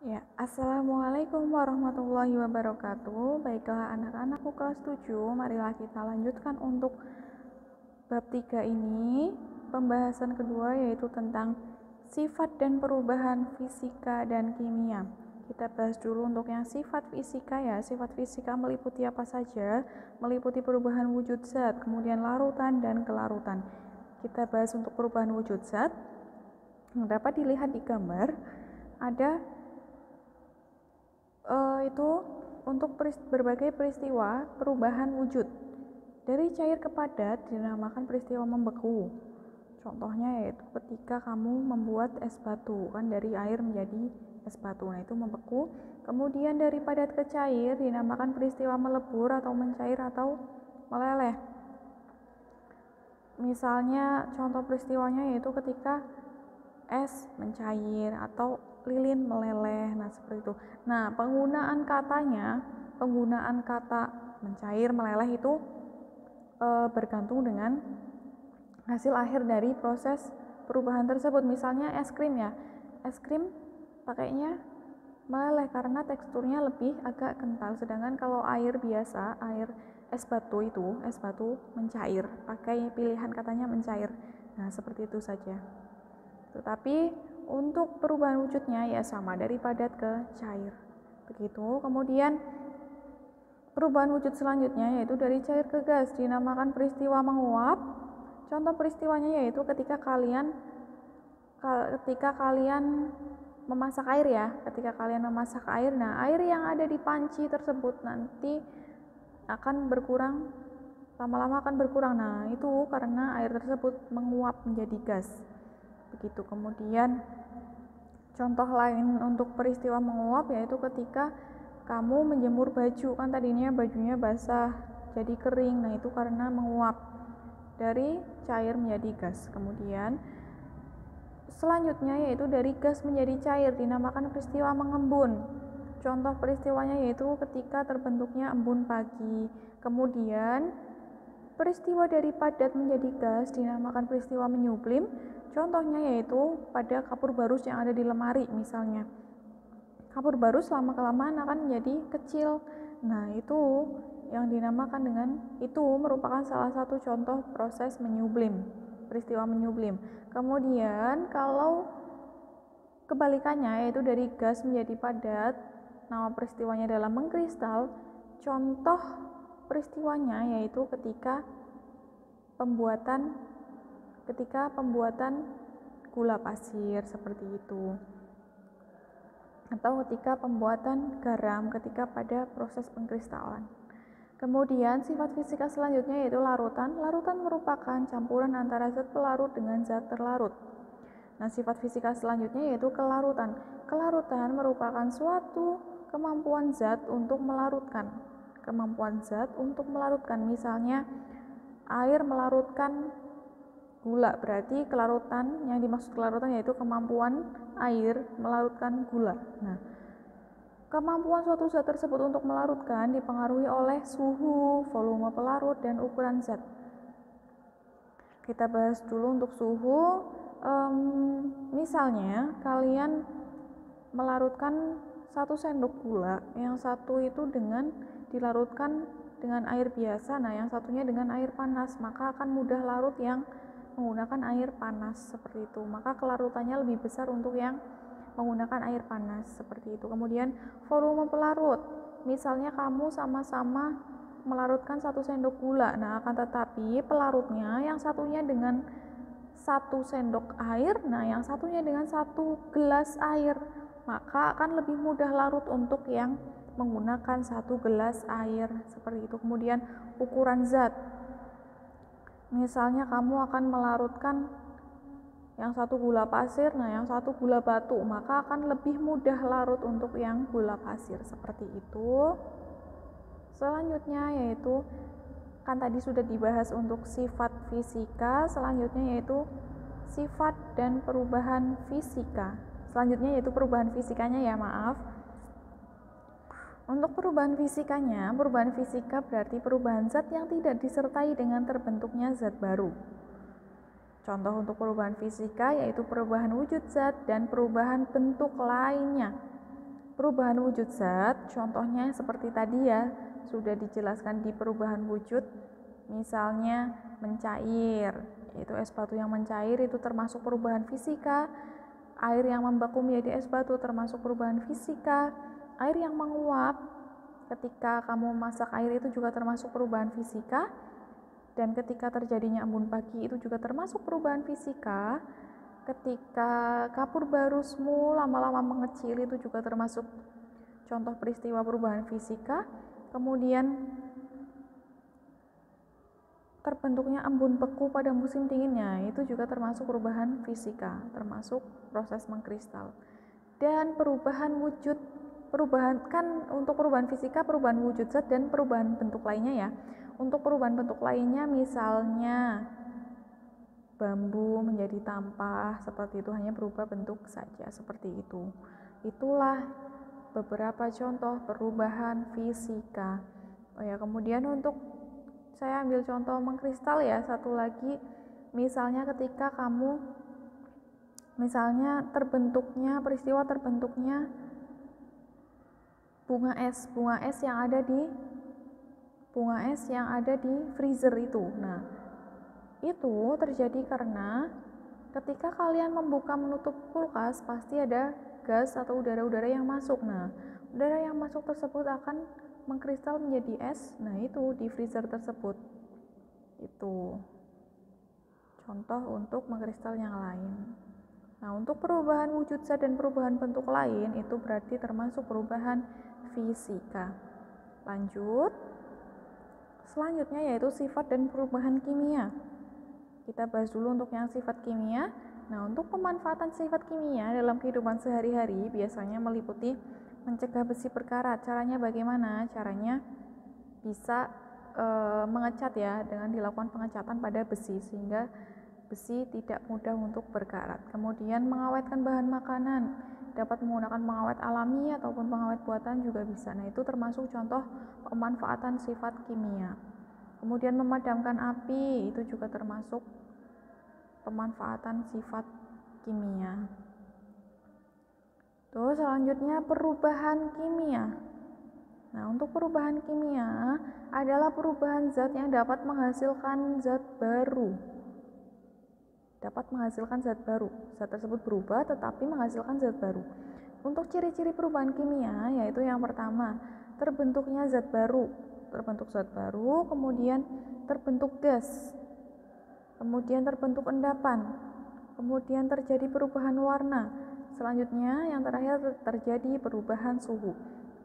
Ya, Assalamualaikum warahmatullahi wabarakatuh. Baiklah anak-anakku kelas 7, marilah kita lanjutkan untuk bab 3 ini. Pembahasan kedua yaitu tentang sifat dan perubahan fisika dan kimia. Kita bahas dulu untuk yang sifat fisika ya. Sifat fisika meliputi apa saja? Meliputi perubahan wujud zat, kemudian larutan dan kelarutan. Kita bahas untuk perubahan wujud zat. Dapat dilihat di gambar, ada itu untuk berbagai peristiwa perubahan wujud dari cair ke padat dinamakan peristiwa membeku. Contohnya yaitu ketika kamu membuat es batu, kan dari air menjadi es batu, nah itu membeku. Kemudian dari padat ke cair dinamakan peristiwa melebur atau mencair atau meleleh. Misalnya contoh peristiwanya yaitu ketika es mencair atau lilin meleleh, nah seperti itu. Nah, penggunaan kata mencair, meleleh itu bergantung dengan hasil akhir dari proses perubahan tersebut. Misalnya es krim ya, es krim pakainya meleleh karena teksturnya lebih agak kental, sedangkan kalau air biasa, air es batu mencair, pakai pilihan katanya mencair. Nah, seperti itu saja. Tetapi untuk perubahan wujudnya ya sama, dari padat ke cair. Begitu. Kemudian perubahan wujud selanjutnya yaitu dari cair ke gas, dinamakan peristiwa menguap. Contoh peristiwanya yaitu ketika kalian memasak air ya, nah air yang ada di panci tersebut nanti akan berkurang, lama-lama akan berkurang. Nah, itu karena air tersebut menguap menjadi gas. Begitu. Kemudian contoh lain untuk peristiwa menguap yaitu ketika kamu menjemur baju, kan tadinya bajunya basah jadi kering, nah itu karena menguap dari cair menjadi gas. Kemudian selanjutnya yaitu dari gas menjadi cair, dinamakan peristiwa mengembun. Contoh peristiwanya yaitu ketika terbentuknya embun pagi. Kemudian peristiwa dari padat menjadi gas dinamakan peristiwa menyublim. Contohnya yaitu pada kapur barus yang ada di lemari misalnya. Kapur barus lama-kelamaan akan menjadi kecil. Nah, itu yang dinamakan dengan, itu merupakan salah satu contoh proses menyublim, peristiwa menyublim. Kemudian kalau kebalikannya yaitu dari gas menjadi padat, nama peristiwanya adalah mengkristal. Contoh peristiwanya yaitu ketika pembuatan gula pasir seperti itu, atau ketika pembuatan garam ketika pada proses pengkristalan. Kemudian sifat fisika selanjutnya yaitu larutan. Larutan merupakan campuran antara zat pelarut dengan zat terlarut. Nah, sifat fisika selanjutnya yaitu kelarutan. Kelarutan merupakan suatu kemampuan zat untuk melarutkan. Misalnya air melarutkan gula, berarti kelarutan, yang dimaksud kelarutan yaitu kemampuan air melarutkan gula. Nah, kemampuan suatu zat tersebut untuk melarutkan dipengaruhi oleh suhu, volume pelarut, dan ukuran zat. Kita bahas dulu untuk suhu. Misalnya kalian melarutkan 1 sendok gula, yang satu itu dilarutkan dengan air biasa, nah yang satunya dengan air panas, maka akan mudah larut yang menggunakan air panas seperti itu. Maka kelarutannya lebih besar untuk yang menggunakan air panas seperti itu. Kemudian volume pelarut, misalnya kamu sama-sama melarutkan 1 sendok gula, nah akan tetapi pelarutnya yang satunya dengan 1 sendok air, nah yang satunya dengan 1 gelas air, maka akan lebih mudah larut untuk yang menggunakan 1 gelas air seperti itu. Kemudian ukuran zat, misalnya kamu akan melarutkan yang satu gula pasir, nah yang satu gula batu, maka akan lebih mudah larut untuk yang gula pasir seperti itu. Selanjutnya yaitu, kan tadi sudah dibahas untuk sifat fisika, selanjutnya yaitu sifat dan perubahan fisika. Selanjutnya yaitu perubahan fisikanya ya, maaf. Untuk perubahan fisika berarti perubahan zat yang tidak disertai dengan terbentuknya zat baru. Contoh untuk perubahan fisika yaitu perubahan wujud zat dan perubahan bentuk lainnya. perubahan wujud zat, contohnya seperti tadi ya, sudah dijelaskan di perubahan wujud, misalnya mencair, yaitu es batu yang mencair itu termasuk perubahan fisika, air yang membeku menjadi es batu termasuk perubahan fisika, air yang menguap ketika kamu masak air itu juga termasuk perubahan fisika, dan ketika terjadinya embun pagi itu juga termasuk perubahan fisika. Ketika kapur barusmu lama-lama mengecil itu juga termasuk contoh peristiwa perubahan fisika. Kemudian terbentuknya embun beku pada musim dinginnya itu juga termasuk perubahan fisika, termasuk proses mengkristal. Dan perubahan untuk perubahan fisika, perubahan wujud zat dan perubahan bentuk lainnya ya. Untuk perubahan bentuk lainnya misalnya bambu menjadi tampah, seperti itu, hanya berubah bentuk saja seperti itu. Itulah beberapa contoh perubahan fisika. Kemudian untuk saya ambil contoh mengkristal ya, satu lagi, misalnya ketika kamu peristiwa terbentuknya bunga es yang ada di freezer itu. Nah, itu terjadi karena ketika kalian membuka menutup kulkas pasti ada gas atau udara-udara yang masuk. Nah, udara yang masuk tersebut akan mengkristal menjadi es. Nah, itu di freezer tersebut. Itu contoh untuk mengkristal yang lain. Nah, untuk perubahan wujud zat dan perubahan bentuk lain itu berarti termasuk perubahan fisika. Lanjut. Selanjutnya yaitu sifat dan perubahan kimia. Kita bahas dulu untuk yang sifat kimia. Nah, untuk pemanfaatan sifat kimia dalam kehidupan sehari-hari biasanya meliputi mencegah besi berkarat. Caranya bagaimana? Caranya bisa mengecat ya, dengan dilakukan pengecatan pada besi sehingga besi tidak mudah untuk berkarat. Kemudian mengawetkan bahan makanan, dapat menggunakan pengawet alami ataupun pengawet buatan juga bisa. Nah, itu termasuk contoh pemanfaatan sifat kimia. Kemudian memadamkan api itu juga termasuk pemanfaatan sifat kimia. Terus selanjutnya perubahan kimia. Nah, untuk perubahan kimia adalah perubahan zat yang dapat menghasilkan zat baru. Zat tersebut berubah tetapi menghasilkan zat baru. Untuk ciri-ciri perubahan kimia yaitu yang pertama, terbentuknya zat baru, kemudian terbentuk gas, kemudian terbentuk endapan, kemudian terjadi perubahan warna, selanjutnya yang terakhir terjadi perubahan suhu.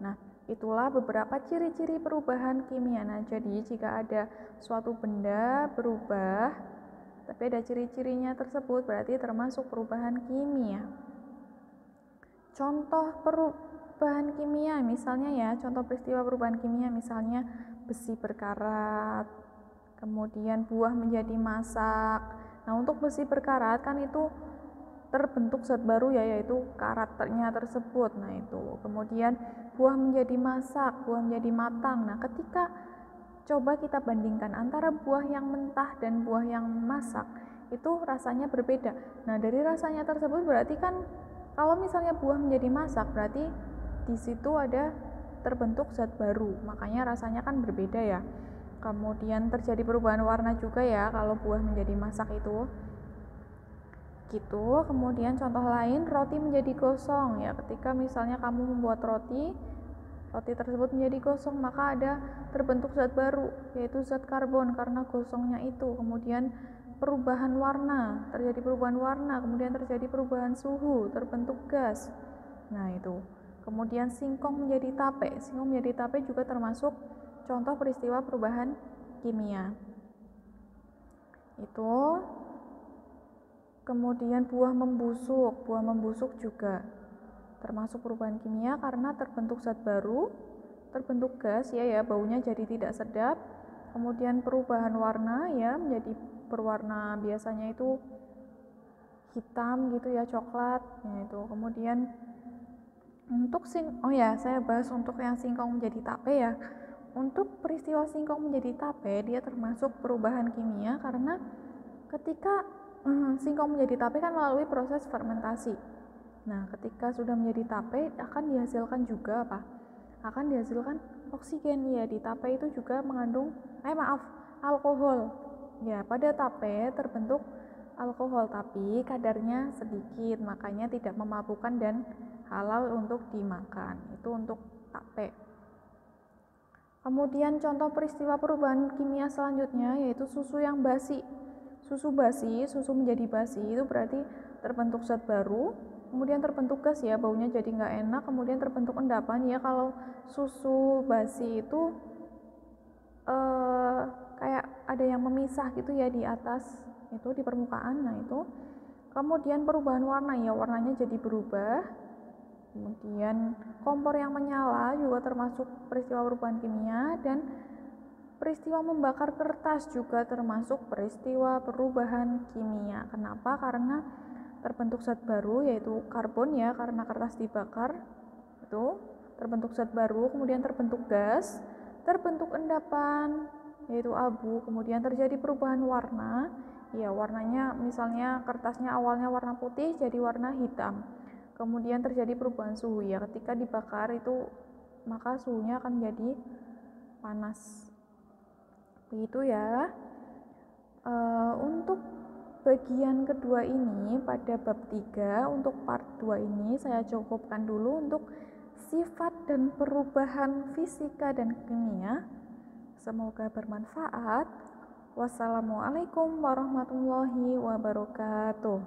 Nah, itulah beberapa ciri-ciri perubahan kimia. Nah, jadi jika ada suatu benda berubah tapi ada ciri-cirinya tersebut berarti termasuk perubahan kimia. Contoh perubahan kimia misalnya ya, contoh peristiwa perubahan kimia misalnya besi berkarat, kemudian buah menjadi masak. Nah, untuk besi berkarat kan itu terbentuk zat baru ya, yaitu karakternya tersebut. Nah, itu. Kemudian buah menjadi masak, buah menjadi matang. Nah, ketika coba kita bandingkan antara buah yang mentah dan buah yang masak, itu rasanya berbeda. Nah, dari rasanya tersebut berarti kan kalau misalnya buah menjadi masak berarti di situ ada terbentuk zat baru, makanya rasanya kan berbeda ya. Kemudian terjadi perubahan warna juga ya kalau buah menjadi masak itu. Gitu. Kemudian contoh lain, roti menjadi gosong ya, ketika misalnya kamu membuat roti tersebut menjadi gosong, maka ada terbentuk zat baru yaitu zat karbon karena gosongnya itu. Kemudian terjadi perubahan warna, kemudian terjadi perubahan suhu, terbentuk gas. Nah, itu. Kemudian singkong menjadi tape juga termasuk contoh peristiwa perubahan kimia. Itu. Kemudian buah membusuk juga termasuk perubahan kimia karena terbentuk zat baru, terbentuk gas ya, baunya jadi tidak sedap. Kemudian perubahan warna ya, menjadi berwarna biasanya itu hitam gitu ya, coklat ya itu. Kemudian untuk saya bahas untuk yang singkong menjadi tape ya. Untuk peristiwa singkong menjadi tape dia termasuk perubahan kimia karena ketika singkong menjadi tape kan melalui proses fermentasi. Nah, ketika sudah menjadi tape akan dihasilkan juga apa? Akan dihasilkan oksigen. Ya, di tape itu juga mengandung alkohol. Ya, pada tape terbentuk alkohol tapi kadarnya sedikit, makanya tidak memabukkan dan halal untuk dimakan. Itu untuk tape. Kemudian contoh peristiwa perubahan kimia selanjutnya yaitu susu yang basi. Susu menjadi basi itu berarti terbentuk zat baru, kemudian terbentuk gas ya, baunya jadi nggak enak, kemudian terbentuk endapan ya. Kalau susu basi itu kayak ada yang memisah gitu ya di atas itu di permukaan. Nah itu kemudian perubahan warna ya, warnanya jadi berubah. Kemudian kompor yang menyala juga termasuk peristiwa perubahan kimia, dan peristiwa membakar kertas juga termasuk peristiwa perubahan kimia. Kenapa? Karena terbentuk zat baru yaitu karbon ya, karena kertas dibakar itu terbentuk zat baru, kemudian terbentuk gas, terbentuk endapan yaitu abu, kemudian terjadi perubahan warna. Ya, warnanya misalnya kertasnya awalnya warna putih jadi warna hitam. Kemudian terjadi perubahan suhu ya, ketika dibakar itu maka suhunya akan menjadi panas. Begitu ya. Untuk bagian kedua ini pada bab 3 untuk part 2 ini saya cukupkan dulu untuk sifat dan perubahan fisika dan kimia. Semoga bermanfaat. Wassalamualaikum warahmatullahi wabarakatuh.